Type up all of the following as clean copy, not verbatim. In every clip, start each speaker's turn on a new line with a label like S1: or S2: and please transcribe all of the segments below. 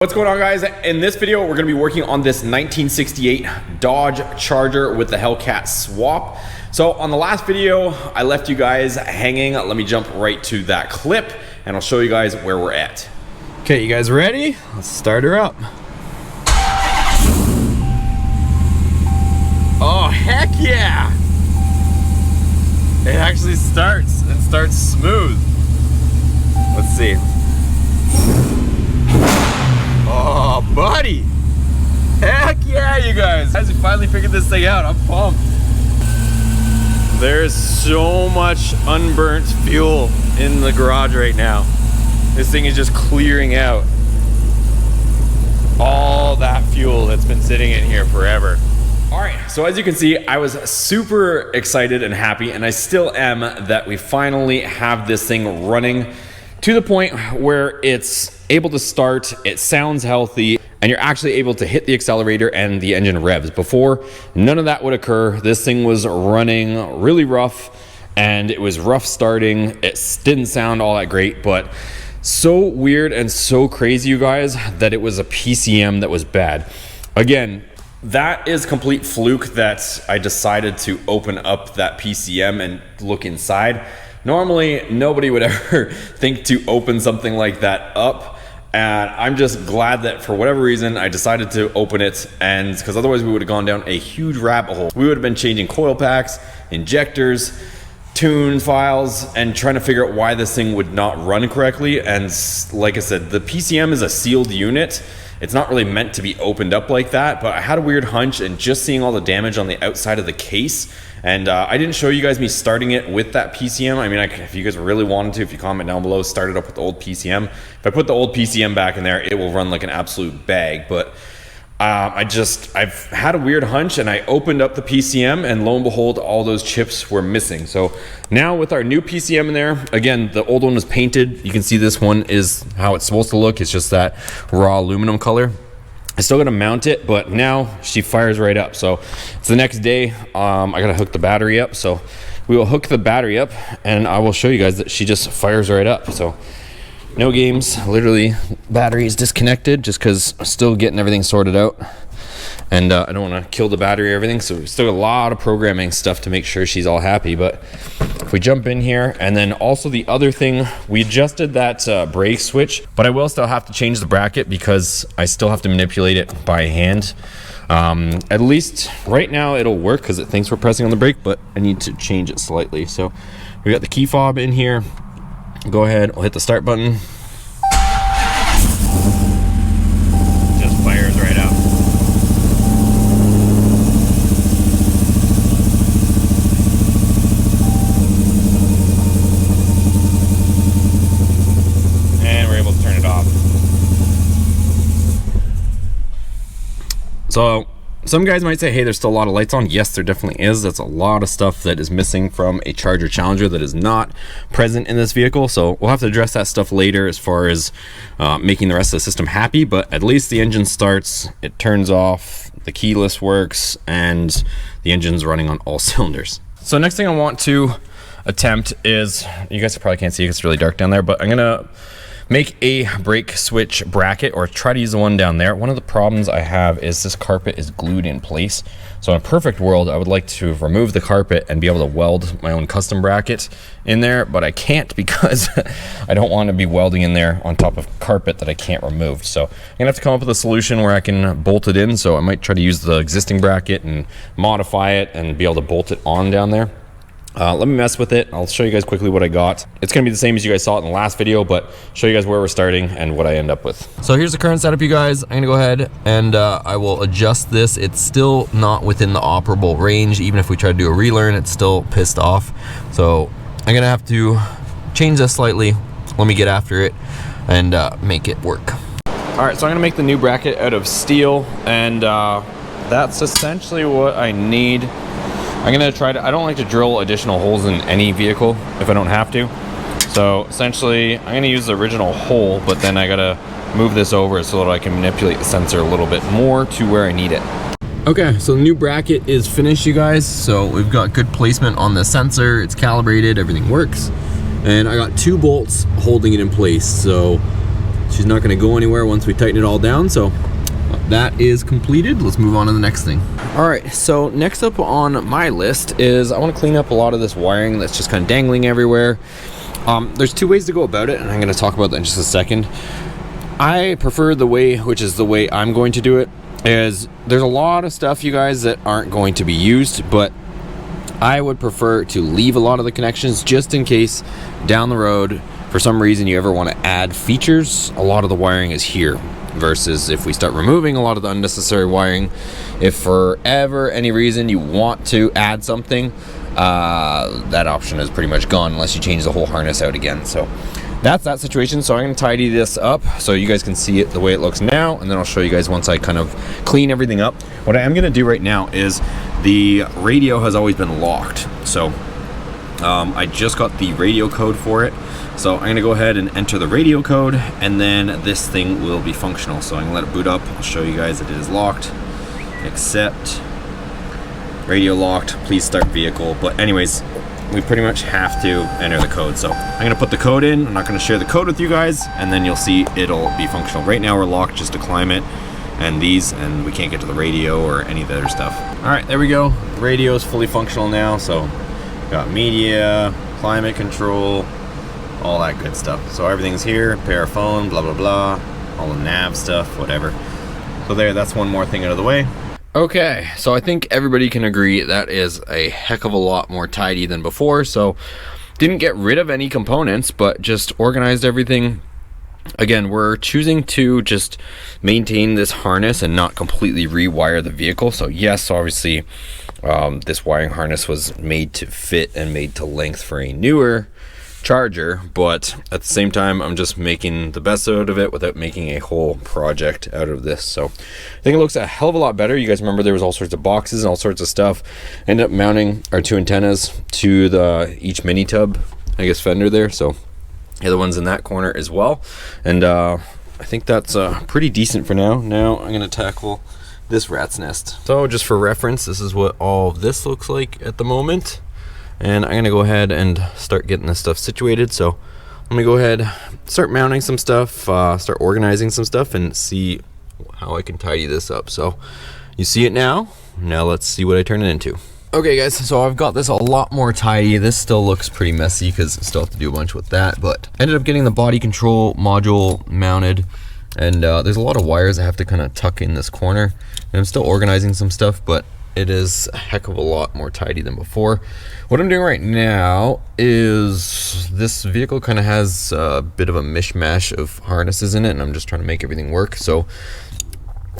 S1: What's going on, guys? In this video, we're gonna be working on this 1968 Dodge Charger with the Hellcat Swap. So on the last video, I left you guys hanging. Let me jump right to that clip and I'll show you guys where we're at.
S2: Okay, you guys ready? Let's start her up. Oh, heck yeah! It actually starts and starts smooth. Let's see. Oh, buddy! Heck yeah, you guys! As we finally figured this thing out, I'm pumped. There's so much unburnt fuel in the garage right now. This thing is just clearing out all that fuel that's been sitting in here forever.
S1: All right, so as you can see, I was super excited and happy, and I still am, that we finally have this thing running to the point where it's able to start, it sounds healthy, and you're actually able to hit the accelerator and the engine revs. Before, none of that would occur. This thing was running really rough, and it was rough starting. It didn't sound all that great, but so weird and so crazy, you guys, that it was a PCM that was bad. Again, that is complete fluke that I decided to open up that PCM and look inside. Normally, nobody would ever think to open something like that up. And I'm just glad that for whatever reason, I decided to open it, and because otherwise we would have gone down a huge rabbit hole. We would have been changing coil packs, injectors, tune files, and trying to figure out why this thing would not run correctly. And like I said, the PCM is a sealed unit. It's not really meant to be opened up like that, but I had a weird hunch, and just seeing all the damage on the outside of the case, and I didn't show you guys me starting it with that PCM. I mean, if you guys really wanted to, if you comment down below, start it up with the old PCM. If I put the old PCM back in there, it will run like an absolute bag. But I've had a weird hunch, and I opened up the PCM, and lo and behold, all those chips were missing. So now with our new PCM in there, again, the old one was painted. You can see this one is how it's supposed to look. It's just that raw aluminum color. I still gotta mount it, but now she fires right up. So it's the next day. I gotta hook the battery up. So we will hook the battery up, and I will show you guys that she just fires right up. So no games, literally battery is disconnected just because I'm still getting everything sorted out. And I don't want to kill the battery or everything, so we still got a lot of programming stuff to make sure she's all happy. But if we jump in here, and then also the other thing, we adjusted that brake switch, but I will still have to change the bracket because I still have to manipulate it by hand. At least right now it'll work because it thinks we're pressing on the brake, but I need to change it slightly. So we got the key fob in here. Go ahead, I'll hit the start button. Just fires right up. And we're able to turn it off. So some guys might say, hey, there's still a lot of lights on. Yes, there definitely is. That's a lot of stuff that is missing from a Charger Challenger that is not present in this vehicle. So we'll have to address that stuff later as far as making the rest of the system happy. But at least the engine starts, it turns off, the keyless works, and the engine's running on all cylinders. So next thing I want to attempt is, you guys probably can't see it, it's really dark down there, but I'm gonna make a brake switch bracket, or try to use the one down there. One of the problems I have is this carpet is glued in place. So in a perfect world, I would like to remove the carpet and be able to weld my own custom bracket in there, but I can't because I don't want to be welding in there on top of carpet that I can't remove. So I'm gonna have to come up with a solution where I can bolt it in. So I might try to use the existing bracket and modify it and be able to bolt it on down there. Let me mess with it. I'll show you guys quickly what I got. It's gonna be the same as you guys saw it in the last video, but show you guys where we're starting and what I end up with.
S2: So here's the current setup, you guys. I'm gonna go ahead and I will adjust this. It's still not within the operable range. Even if we try to do a relearn, it's still pissed off. So I'm gonna have to change this slightly. Let me get after it and make it work.
S1: All right, so I'm gonna make the new bracket out of steel, and that's essentially what I need. I'm gonna try to, I don't like to drill additional holes in any vehicle if I don't have to. So essentially, I'm gonna use the original hole, but then I gotta move this over so that I can manipulate the sensor a little bit more to where I need it.
S2: Okay, so the new bracket is finished, you guys. So we've got good placement on the sensor, it's calibrated, everything works. And I got 2 bolts holding it in place. So she's not going to go anywhere once we tighten it all down. So that is completed. Let's move on to the next thing. All right, so next up on my list is I want to clean up a lot of this wiring that's just kind of dangling everywhere. There's two ways to go about it, and I'm going to talk about that in just a second. I prefer the way, which is the way I'm going to do it, is there's a lot of stuff, you guys, that aren't going to be used, but I would prefer to leave a lot of the connections just in case down the road, for some reason, you ever want to add features. A lot of the wiring is here, versus if we start removing a lot of the unnecessary wiring, if for ever any reason you want to add something, that option is pretty much gone unless you change the whole harness out again. So that's that situation. So I'm going to tidy this up so you guys can see it the way it looks now, and then I'll show you guys once I kind of clean everything up. What I am going to do right now is the radio has always been locked, so I just got the radio code for it. So I'm going to go ahead and enter the radio code, and then this thing will be functional. So I'm going to let it boot up. I'll show you guys that it is locked. Accept. Radio locked. Please start vehicle. But anyways, we pretty much have to enter the code. So I'm going to put the code in. I'm not going to share the code with you guys, and then you'll see it'll be functional. Right now we're locked just to climate and these, and we can't get to the radio or any of the other stuff. All right, there we go. The radio is fully functional now. So got media, climate control, all that good stuff. So everything's here, pair of phone, blah, blah, blah, all the nav stuff, whatever. So there, that's one more thing out of the way. Okay, so I think everybody can agree that is a heck of a lot more tidy than before. So didn't get rid of any components, but just organized everything. Again, we're choosing to just maintain this harness and not completely rewire the vehicle. So yes, obviously, this wiring harness was made to fit and made to length for a newer Charger, but at the same time I'm just making the best out of it without making a whole project out of this. So I think it looks a hell of a lot better. You guys remember there was all sorts of boxes and all sorts of stuff. Ended up mounting our two antennas to the each mini tub, I guess, fender there. So the other one's in that corner as well, and I think that's pretty decent for now. Now I'm gonna tackle this rat's nest. So just for reference, this is what all of this looks like at the moment. And I'm gonna go ahead and start getting this stuff situated. So let me go ahead, start mounting some stuff, start organizing some stuff, and see how I can tidy this up. So you see it now. Now let's see what I turn it into. Okay guys, so I've got this a lot more tidy. This still looks pretty messy because I still have to do a bunch with that, but ended up getting the body control module mounted, and there's a lot of wires I have to kind of tuck in this corner, and I'm still organizing some stuff, but it is a heck of a lot more tidy than before. What I'm doing right now is this vehicle kind of has a bit of a mishmash of harnesses in it, and I'm just trying to make everything work. So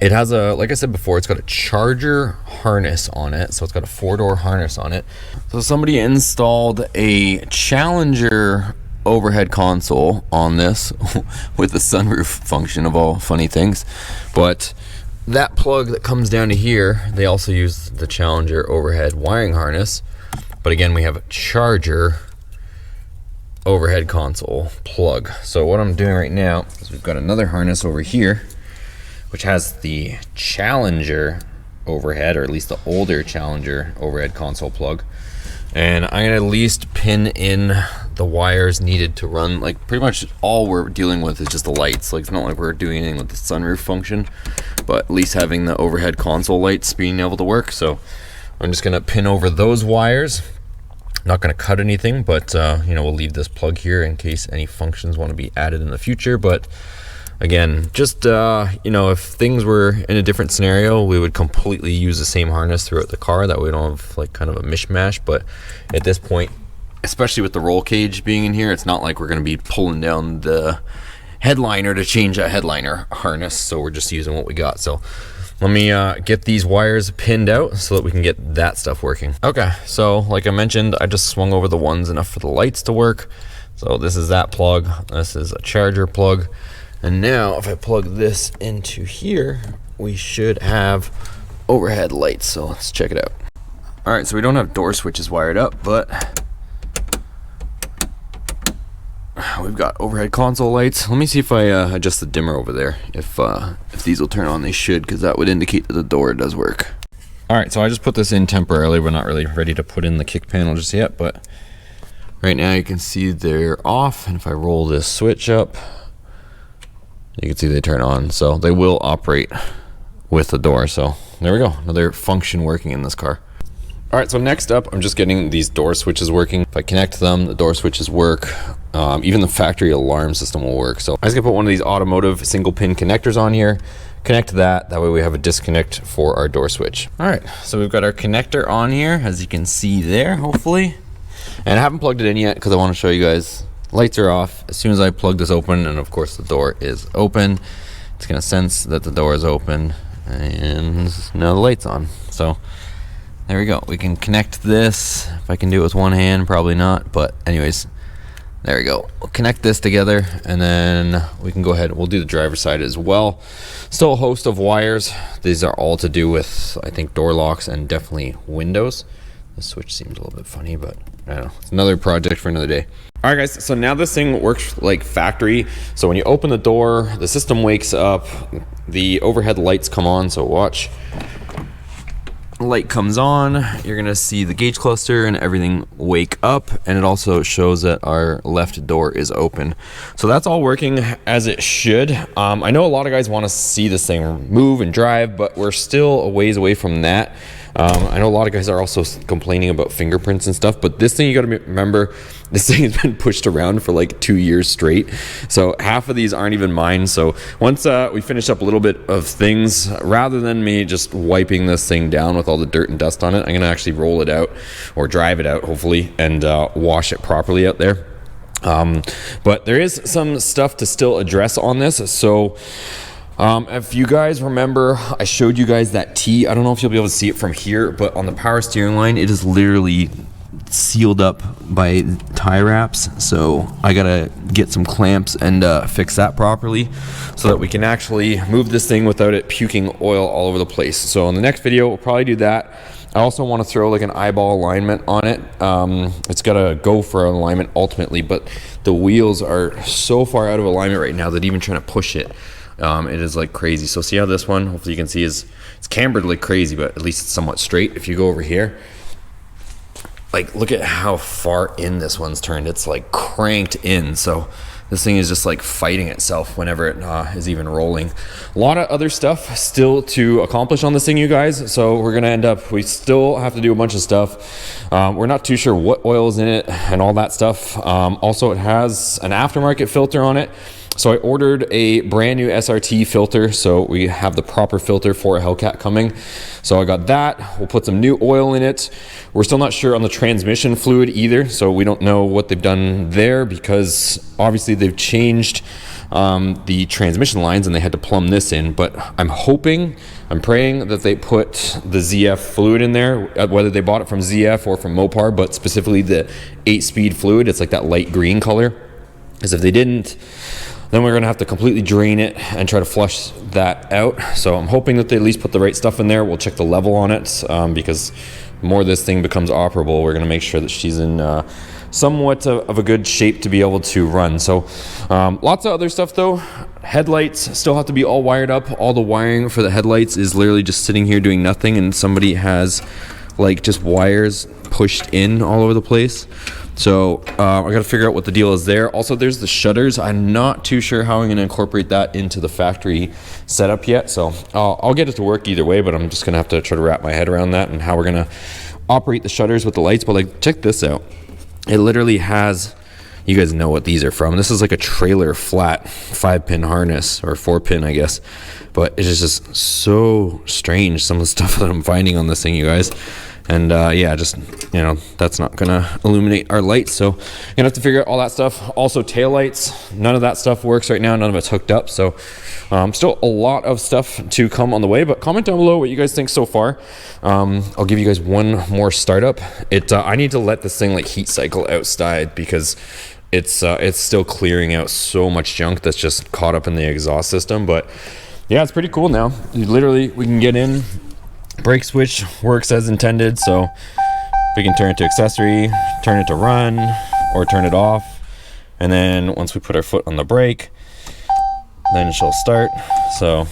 S2: it has a, like I said before, it's got a Charger harness on it. So it's got a 4-door harness on it. So somebody installed a Challenger overhead console on this with the sunroof function of all funny things. But that plug that comes down to here, they also use the Challenger overhead wiring harness. But again, we have a Charger overhead console plug. So what I'm doing right now is we've got another harness over here, which has the Challenger overhead, or at least the older Challenger overhead console plug. And I'm gonna at least pin in the wires needed to run, like pretty much all we're dealing with is just the lights. Like it's not like we're doing anything with the sunroof function, but at least having the overhead console lights being able to work. So I'm just gonna pin over those wires. Not gonna cut anything, but you know, we'll leave this plug here in case any functions want to be added in the future. But again, just you know, if things were in a different scenario, we would completely use the same harness throughout the car. That way we don't have like kind of a mishmash. But at this point, especially with the roll cage being in here, it's not like we're going to be pulling down the headliner to change a headliner harness. So we're just using what we got. So let me get these wires pinned out so that we can get that stuff working. Okay, so like I mentioned, I just swung over the ones enough for the lights to work. So this is that plug. This is a Charger plug. And now if I plug this into here, we should have overhead lights. So let's check it out. All right, so we don't have door switches wired up, but we've got overhead console lights. Let me see if I adjust the dimmer over there. If these will turn on, they should, because that would indicate that the door does work. All right, so I just put this in temporarily. We're not really ready to put in the kick panel just yet, but right now you can see they're off. And if I roll this switch up, You can see they turn on, so they will operate with the door. So there we go, another function working in this car. All right, so next up, I'm just getting these door switches working. If I connect them, the door switches work. Even the factory alarm system will work. So I just gonna put one of these automotive single pin connectors on here, connect that way we have a disconnect for our door switch. All right, so we've got our connector on here, as you can see there, hopefully. And I haven't plugged it in yet because I want to show you guys. Lights are off. As soon as I plug this open, and of course the door is open, it's gonna sense that the door is open, and now the light's on. So there we go. We can connect this. If I can do it with one hand, probably not, but anyways, there we go. We'll connect this together, and then we can go ahead. We'll do the driver's side as well. Still a host of wires. These are all to do with, I think, door locks and definitely windows. The switch seems a little bit funny, but I don't know. It's another project for another day.
S1: All right, guys, so now this thing works like factory. So when you open the door, the system wakes up, the overhead lights come on, so watch.
S2: Light comes on, you're gonna see the gauge cluster and everything wake up, and it also shows that our left door is open.
S1: So that's all working as it should. I know a lot of guys want to see this thing move and drive, but we're still a ways away from that. I know a lot of guys are also complaining about fingerprints and stuff, but this thing, you got to remember, this thing has been pushed around for like 2 years straight. So half of these aren't even mine. So once we finish up a little bit of things, rather than me just wiping this thing down with all the dirt and dust on it, I'm going to actually roll it out or drive it out, hopefully, and wash it properly out there. But there is some stuff to still address on this. So if you guys remember, I showed you guys that T. I don't know if you'll be able to see it from here, but on the power steering line, it is literally sealed up by tie wraps. So I gotta get some clamps and fix that properly so that we can actually move this thing without it puking oil all over the place. So in the next video, we'll probably do that. I also want to throw like an eyeball alignment on it. It's gotta go for an alignment ultimately, but the wheels are so far out of alignment right now that even trying to push it, it is like crazy. So see how this one, hopefully you can see, is it's cambered like crazy, but at least it's somewhat straight. If you go over here, like look at how far in this one's turned. It's like cranked in. So this thing is just like fighting itself whenever it is even rolling. A lot of other stuff still to accomplish on this thing, you guys. So we're gonna end up, we still have to do a bunch of stuff. We're not too sure what oil is in it and all that stuff. Also, it has an aftermarket filter on it. So I ordered a brand new SRT filter, so we have the proper filter for a Hellcat coming. So I got that. We'll put some new oil in it. We're still not sure on the transmission fluid either, so we don't know what they've done there, because obviously they've changed the transmission lines and they had to plumb this in. But I'm hoping, I'm praying that they put the ZF fluid in there, whether they bought it from ZF or from Mopar, but specifically the 8-speed fluid. It's like that light green color. Because if they didn't, then we're gonna have to completely drain it and try to flush that out. So I'm hoping that they at least put the right stuff in there. We'll check the level on it, because the more this thing becomes operable, we're gonna make sure that she's in somewhat of a good shape to be able to run. So lots of other stuff though. Headlights still have to be all wired up. All the wiring for the headlights is literally just sitting here doing nothing, and somebody has like just wires pushed in all over the place. So I gotta figure out what the deal is there. Also, there's the shutters. I'm not too sure how I'm gonna incorporate that into the factory setup yet. So I'll get it to work either way, but I'm just gonna have to try to wrap my head around that and how we're gonna operate the shutters with the lights. But like, check this out. It literally has, you guys know what these are from. This is like a trailer flat 5-pin harness, or 4-pin, I guess. But it is just so strange, some of the stuff that I'm finding on this thing, you guys. And yeah, just, you know, that's not gonna illuminate our lights, so gonna have to figure out all that stuff. Also, taillights, none of that stuff works right now, none of it's hooked up. So still a lot of stuff to come on the way, but comment down below what you guys think so far. I'll give you guys one more startup. I need to let this thing like heat cycle outside, because it's still clearing out so much junk that's just caught up in the exhaust system. But yeah, it's pretty cool now. Literally, we can get in, brake switch works as intended, so we can turn it to accessory, turn it to run, or turn it off. And then once we put our foot on the brake, then she'll start. So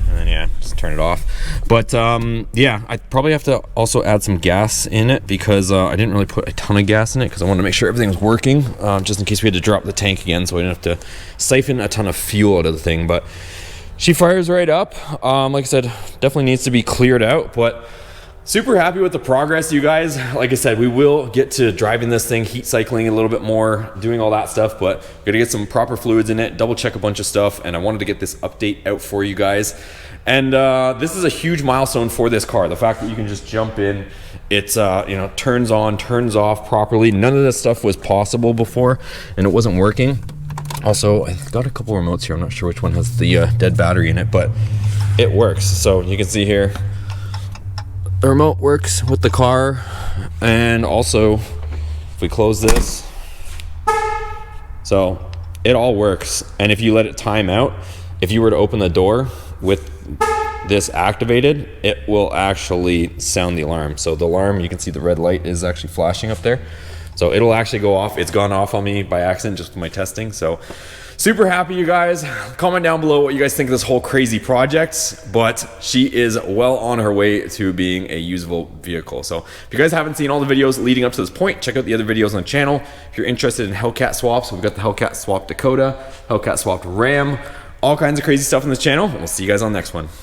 S1: and then yeah, just turn it off.
S2: off. But yeah, I probably have to also add some gas in it, because I didn't really put a ton of gas in it because I wanted to make sure everything was working, just in case we had to drop the tank again, so I didn't have to siphon a ton of fuel out of the thing. But she fires right up. Like I said, definitely needs to be cleared out, but super happy with the progress, you guys. Like I said, we will get to driving this thing, heat cycling a little bit more, doing all that stuff, but gotta get some proper fluids in it, double check a bunch of stuff, and I wanted to get this update out for you guys. And this is a huge milestone for this car. The fact that you can just jump in, it's you know, turns on, turns off properly. None of this stuff was possible before, and it wasn't working. Also, I've got a couple remotes here. I'm not sure which one has the dead battery in it, but it works. So you can see here, the remote works with the car. And also, if we close this, so it all works. And if you let it time out, if you were to open the door with this activated, it will actually sound the alarm. So the alarm, you can see the red light is actually flashing up there. So it'll actually go off. It's gone off on me by accident just with my testing. So super happy, you guys. Comment down below what you guys think of this whole crazy project, but she is well on her way to being a usable vehicle. So if you guys haven't seen all the videos leading up to this point, check out the other videos on the channel. If you're interested in Hellcat swaps, we've got the Hellcat Swap Dakota, Hellcat Swapped Ram, all kinds of crazy stuff on this channel. And we'll see you guys on the next one.